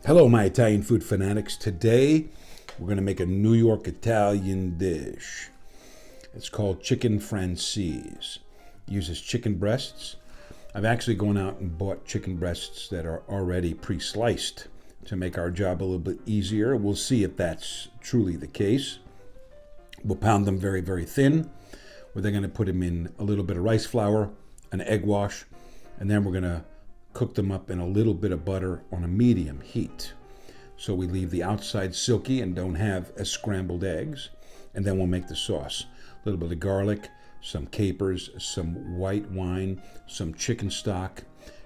Hello, my Italian food fanatics. Today, we're going to make a New York Italian dish. It's called Chicken Francese. It uses chicken breasts. I've actually gone out and bought chicken breasts that are already pre-sliced to make our job a little bit easier. We'll see if that's truly the case. We'll pound them very, very thin. We're then going to put them in a little bit of rice flour, an egg wash, and then we're going to cook them up in a little bit of butter on a medium heat. So we leave the outside silky and don't have as scrambled eggs. And then we'll make the sauce. A little bit of garlic, some capers, some white wine, some chicken stock,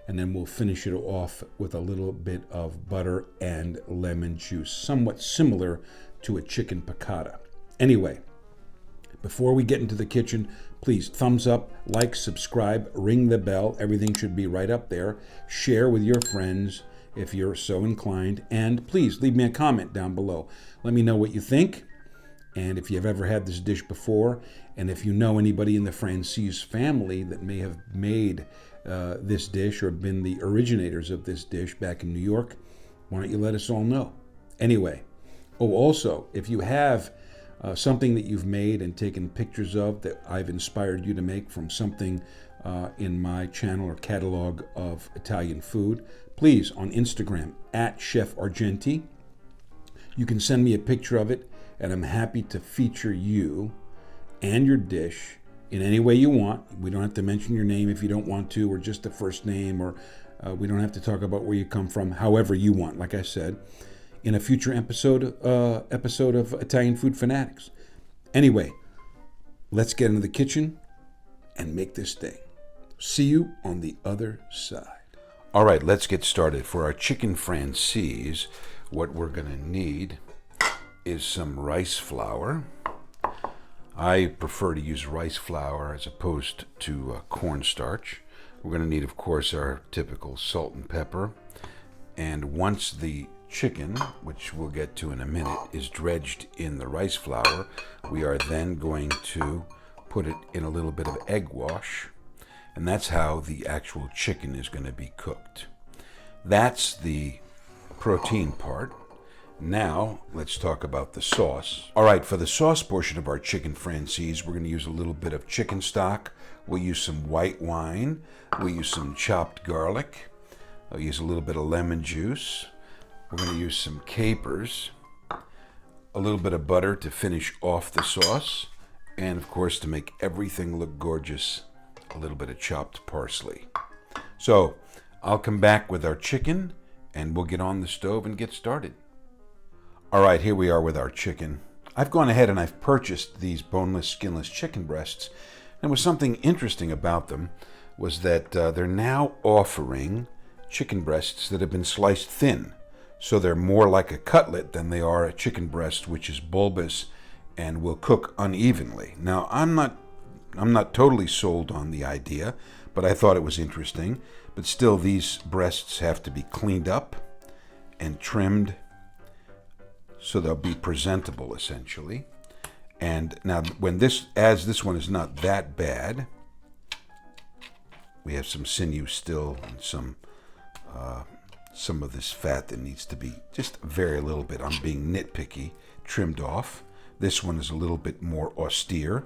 and then we'll finish it off with a little bit of butter and lemon juice, somewhat similar to a chicken piccata. Anyway, before we get into the kitchen, please thumbs up, like, subscribe, ring the bell. Everything should be right up there. Share with your friends if you're so inclined. And please leave me a comment down below. Let me know what you think. And if you've ever had this dish before, and if you know anybody in the Francese family that may have made this dish or been the originators of this dish back in New York, why don't you let us all know? Anyway, also, if you have something that you've made and taken pictures of that I've inspired you to make from something in my channel or catalog of Italian food, please, on Instagram, at Chef Argenti. You can send me a picture of it, and I'm happy to feature you and your dish in any way you want. We don't have to mention your name if you don't want to, or just the first name, or we don't have to talk about where you come from, however you want, like I said, in a future episode of Italian Food Fanatics. Anyway, let's get into the kitchen and make this thing. See you on the other side. All right, let's get started. For our chicken Francese, what we're going to need is some rice flour. I prefer to use rice flour as opposed to cornstarch. We're going to need, of course, our typical salt and pepper. And once the chicken, which we'll get to in a minute, is dredged in the rice flour, we are then going to put it in a little bit of egg wash, and that's how the actual chicken is going to be cooked. That's the protein part. Now let's talk about the sauce. All right, for the sauce portion of our chicken Francese, we're going to use a little bit of chicken stock. We'll use some white wine. We'll use some chopped garlic. I'll use a little bit of lemon juice. We're going to use some capers, a little bit of butter to finish off the sauce, and of course, to make everything look gorgeous, a little bit of chopped parsley. So I'll come back with our chicken and we'll get on the stove and get started. All right, here we are with our chicken. I've gone ahead and I've purchased these boneless, skinless chicken breasts. And was something interesting about them was that they're now offering chicken breasts that have been sliced thin. So they're more like a cutlet than they are a chicken breast, which is bulbous and will cook unevenly. Now, I'm not totally sold on the idea, but I thought it was interesting. But still, these breasts have to be cleaned up and trimmed so they'll be presentable, essentially. And now, as this one is not that bad, we have some sinew still and some of this fat that needs to be just very little bit, I'm being nitpicky, trimmed off. This one is a little bit more austere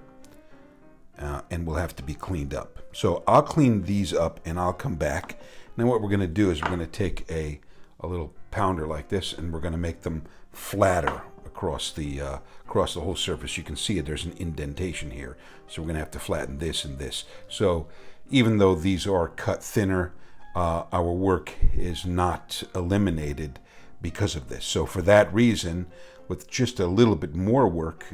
and will have to be cleaned up. So I'll clean these up and I'll come back. And then what we're going to do is we're going to take a little pounder like this and we're going to make them flatter across the whole surface. You can see it, there's an indentation here. So we're going to have to flatten this and this. So even though these are cut thinner, our work is not eliminated because of this. So for that reason, with just a little bit more work,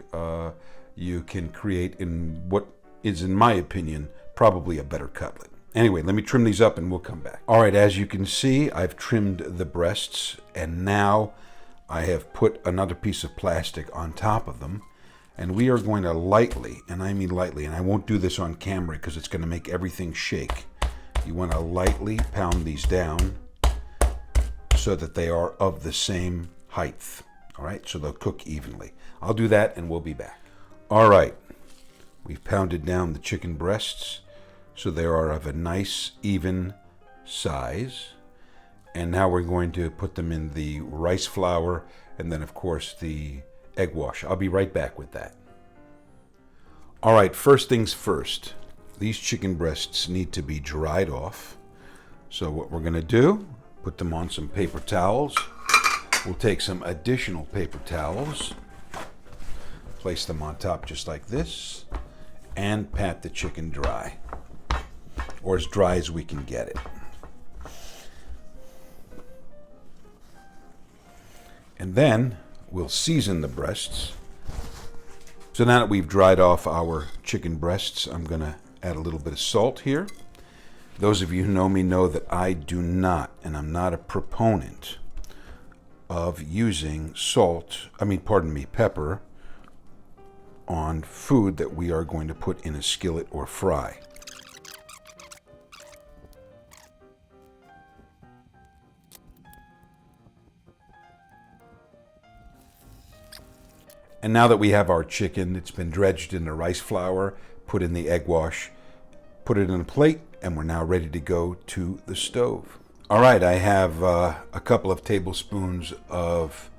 you can create in what is, in my opinion, probably a better cutlet. Anyway, let me trim these up and we'll come back. All right, as you can see, I've trimmed the breasts and now I have put another piece of plastic on top of them. And we are going to lightly, and I mean lightly, and I won't do this on camera because it's going to make everything shake. You want to lightly pound these down so that they are of the same height. All right, so they'll cook evenly. I'll do that and we'll be back. All right, we've pounded down the chicken breasts so they are of a nice even size. And now we're going to put them in the rice flour and then, of course, the egg wash. I'll be right back with that. All right, first things first. These chicken breasts need to be dried off. So what we're going to do, put them on some paper towels. We'll take some additional paper towels, place them on top just like this, and pat the chicken dry, or as dry as we can get it. And then we'll season the breasts. So now that we've dried off our chicken breasts, I'm going to add a little bit of salt here. Those of you who know me know that I do not, and I'm not a proponent of using pepper on food that we are going to put in a skillet or fry. And now that we have our chicken, it's been dredged in the rice flour, put in the egg wash, put it in a plate, and we're now ready to go to the stove. All right, I have a couple of tablespoons of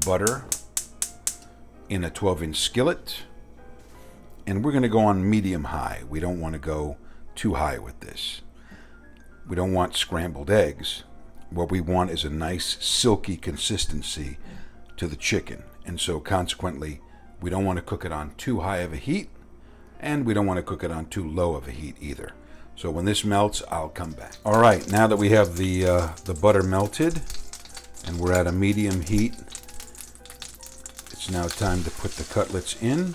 butter in a 12-inch skillet, and we're going to go on medium-high. We don't want to go too high with this. We don't want scrambled eggs. What we want is a nice silky consistency to the chicken. And so consequently, we don't want to cook it on too high of a heat, and we don't want to cook it on too low of a heat either. So when this melts, I'll come back. All right, now that we have the butter melted and we're at a medium heat, it's now time to put the cutlets in,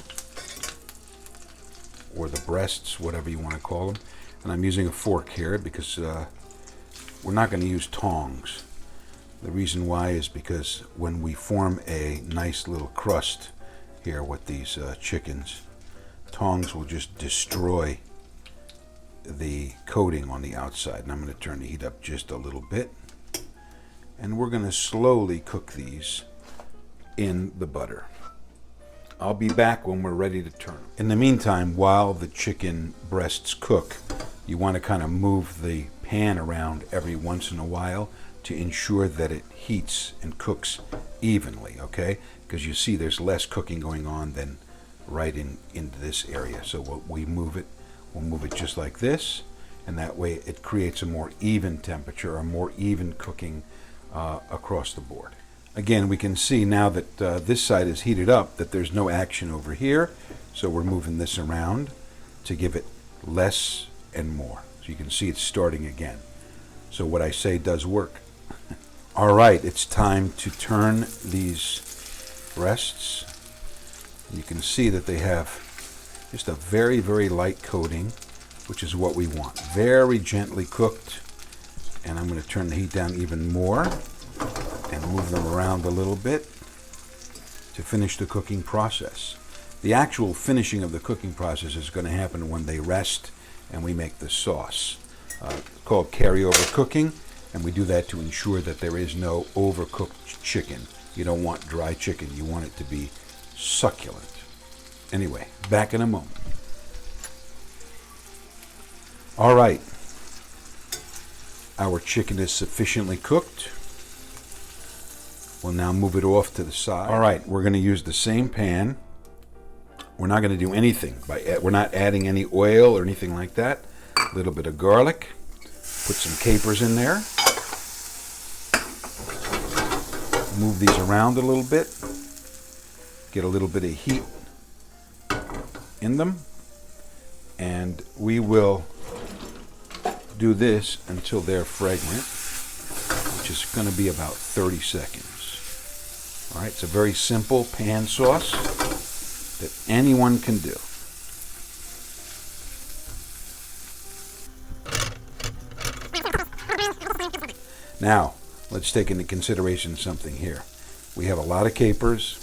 or the breasts, whatever you want to call them. And I'm using a fork here because we're not going to use tongs. The reason why is because when we form a nice little crust here with these chickens, tongs will just destroy the coating on the outside. And I'm going to turn the heat up just a little bit. And we're going to slowly cook these in the butter. I'll be back when we're ready to turn them. In the meantime, while the chicken breasts cook, you want to kind of move the pan around every once in a while to ensure that it heats and cooks evenly, okay? Because you see there's less cooking going on than right into this area. So we'll move it just like this, and that way it creates a more even temperature, a more even cooking across the board. Again, we can see now that this side is heated up that there's no action over here, so we're moving this around to give it less and more. So you can see it's starting again. So what I say does work. All right, it's time to turn these breasts. You can see that they have just a very, very light coating, which is what we want. Very gently cooked. And I'm going to turn the heat down even more and move them around a little bit to finish the cooking process. The actual finishing of the cooking process is going to happen when they rest and we make the sauce. It's called carryover cooking. And we do that to ensure that there is no overcooked chicken. You don't want dry chicken. You want it to be succulent. Anyway, back in a moment. All right. Our chicken is sufficiently cooked. We'll now move it off to the side. All right, we're going to use the same pan. We're not going to do anything. We're not adding any oil or anything like that. A little bit of garlic. Put some capers in there. Move these around a little bit. Get a little bit of heat in them. And we will do this until they're fragrant, which is going to be about 30 seconds. All right, it's a very simple pan sauce that anyone can do. Now, let's take into consideration something here. We have a lot of capers,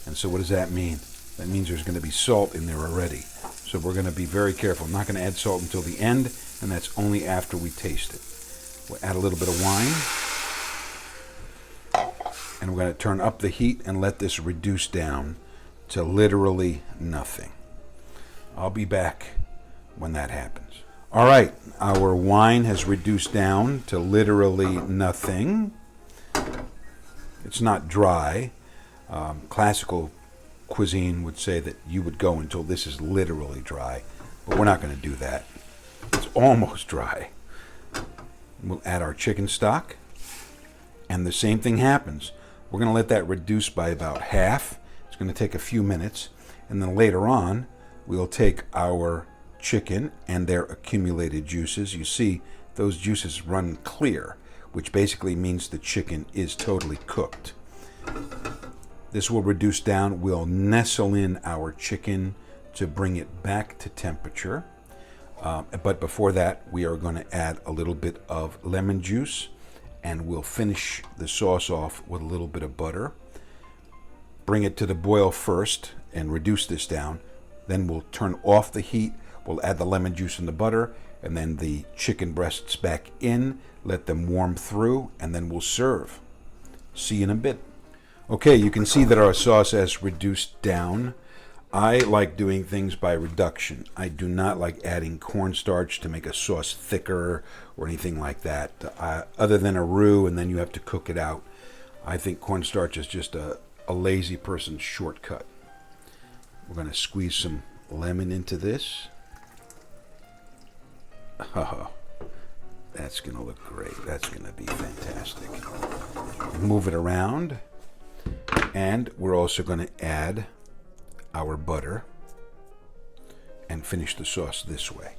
and so what does that mean? That means there's going to be salt in there already. So we're going to be very careful. I'm not going to add salt until the end, and that's only after we taste it. We'll add a little bit of wine, and we're going to turn up the heat and let this reduce down to literally nothing. I'll be back when that happens. All right, our wine has reduced down to literally nothing. It's not dry. Classical cuisine would say that you would go until this is literally dry, but we're not going to do that. It's almost dry. We'll add our chicken stock, and the same thing happens. We're going to let that reduce by about half. It's going to take a few minutes, and then later on, we'll take our chicken and their accumulated juices. You see, those juices run clear, which basically means the chicken is totally cooked. This will reduce down. We'll nestle in our chicken to bring it back to temperature. But before that, we are going to add a little bit of lemon juice, and we'll finish the sauce off with a little bit of butter. Bring it to the boil first and reduce this down. Then we'll turn off the heat. We'll add the lemon juice and the butter, and then the chicken breasts back in, let them warm through, and then we'll serve. See you in a bit. Okay, you can see that our sauce has reduced down. I like doing things by reduction. I do not like adding cornstarch to make a sauce thicker or anything like that, other than a roux, and then you have to cook it out. I think cornstarch is just a lazy person's shortcut. We're going to squeeze some lemon into this. Oh, that's going to look great. That's going to be fantastic. Move it around. And we're also going to add our butter and finish the sauce this way.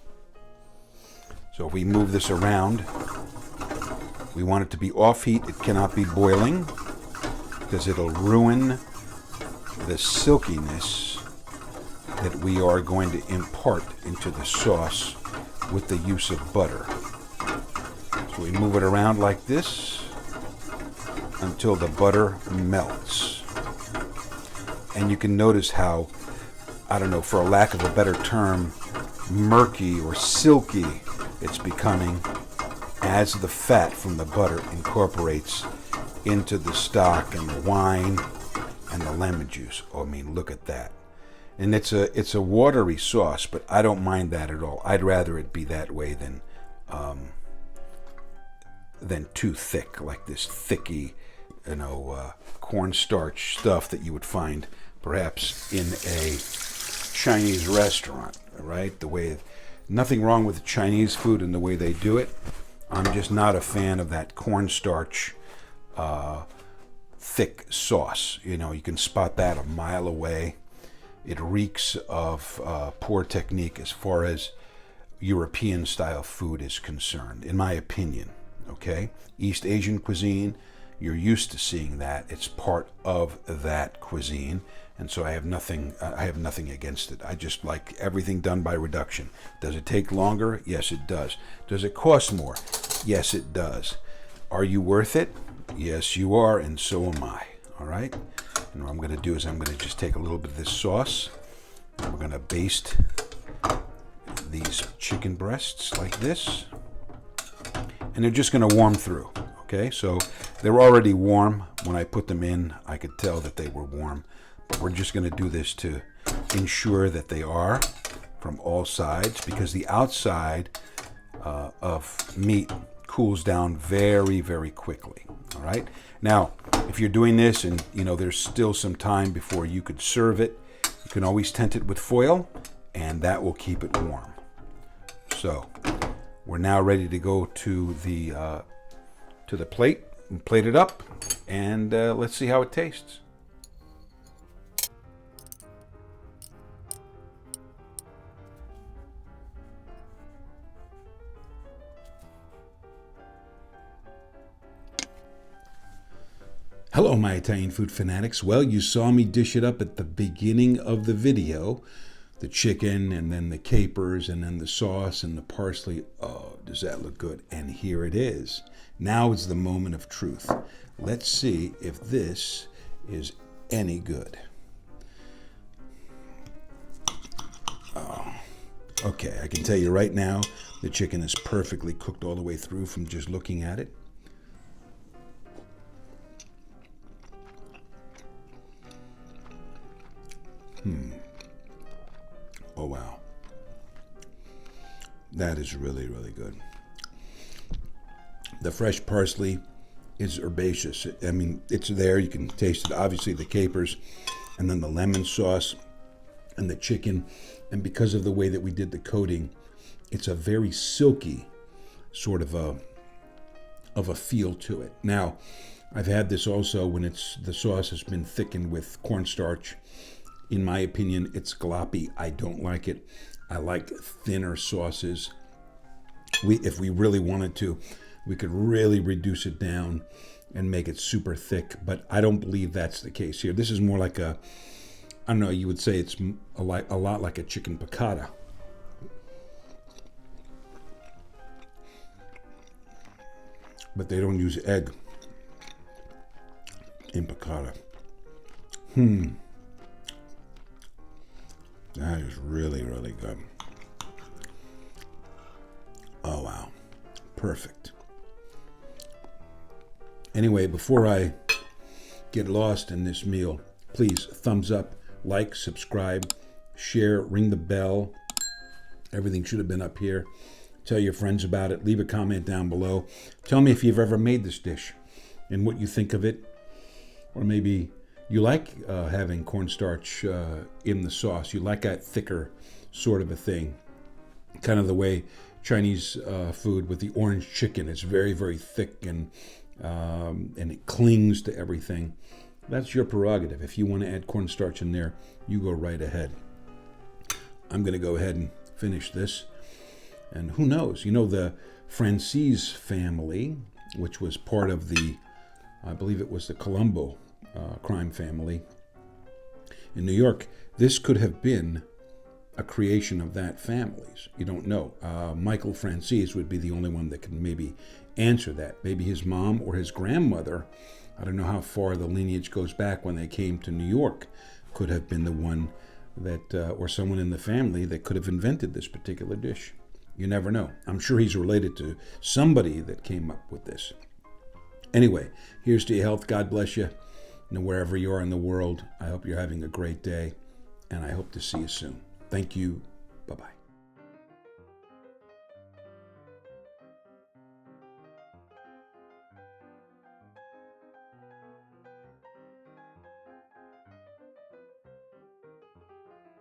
So if we move this around, we want it to be off heat. It cannot be boiling because it'll ruin the silkiness that we are going to impart into the sauce with the use of butter. So we move it around like this until the butter melts. And you can notice how, I don't know, for a lack of a better term, murky or silky it's becoming as the fat from the butter incorporates into the stock and the wine and the lemon juice. Oh, I mean, look at that. And it's a watery sauce, but I don't mind that at all. I'd rather it be that way than too thick, like this thicky, cornstarch stuff that you would find perhaps in a Chinese restaurant, right? Nothing wrong with Chinese food and the way they do it. I'm just not a fan of that cornstarch thick sauce. You can spot that a mile away. It reeks of poor technique as far as European style food is concerned, in my opinion. Okay? East Asian cuisine, you're used to seeing that. It's part of that cuisine, and so I have nothing against it. I just like everything done by reduction. Does it take longer? Yes, it does. Does it cost more? Yes, it does. Are you worth it? Yes, you are, and so am I. All right? And what I'm going to do is I'm going to just take a little bit of this sauce, and we're going to baste these chicken breasts like this, and they're just going to warm through. Okay, so they're already warm. When I put them in, I could tell that they were warm, but we're just going to do this to ensure that they are from all sides, because the outside of meat cools down very, very quickly. All right. Now, if you're doing this and there's still some time before you could serve it, you can always tent it with foil, and that will keep it warm. So we're now ready to go to the plate and plate it up, and let's see how it tastes. Hello, my Italian food fanatics. Well, you saw me dish it up at the beginning of the video. The chicken, and then the capers, and then the sauce, and the parsley. Oh, does that look good? And here it is. Now is the moment of truth. Let's see if this is any good. Oh, okay, I can tell you right now, the chicken is perfectly cooked all the way through from just looking at it. Oh, wow. That is really, really good. The fresh parsley is herbaceous. I mean, it's there. You can taste it. Obviously, the capers, and then the lemon sauce, and the chicken. And because of the way that we did the coating, it's a very silky sort of a feel to it. Now, I've had this also when the sauce has been thickened with cornstarch. In my opinion, it's gloppy. I don't like it. I like thinner sauces. If we really wanted to, we could really reduce it down and make it super thick, but I don't believe that's the case here. This is more like I don't know, you would say it's a lot like a chicken piccata. But they don't use egg in piccata. That is really, really good. Oh, wow. Perfect. Anyway, before I get lost in this meal, please thumbs up, like, subscribe, share, ring the bell. Everything should have been up here. Tell your friends about it. Leave a comment down below. Tell me if you've ever made this dish and what you think of it. Or maybe you like having cornstarch in the sauce. You like that thicker sort of a thing. Kind of the way Chinese food with the orange chicken. It's very, very thick and it clings to everything. That's your prerogative. If you want to add cornstarch in there, you go right ahead. I'm going to go ahead and finish this. And who knows? You know, the Francese family, which was part of I believe it was the Columbo crime family in New York, this could have been a creation of that family's. You don't know. Michael Francese would be the only one that can maybe answer that. Maybe his mom or his grandmother, I don't know how far the lineage goes back when they came to New York, could have been the one that, or someone in the family that could have invented this particular dish. You never know. I'm sure he's related to somebody that came up with this. Anyway, here's to your health. God bless you. And wherever you are in the world, I hope you're having a great day, and I hope to see you soon. Thank you. Bye-bye.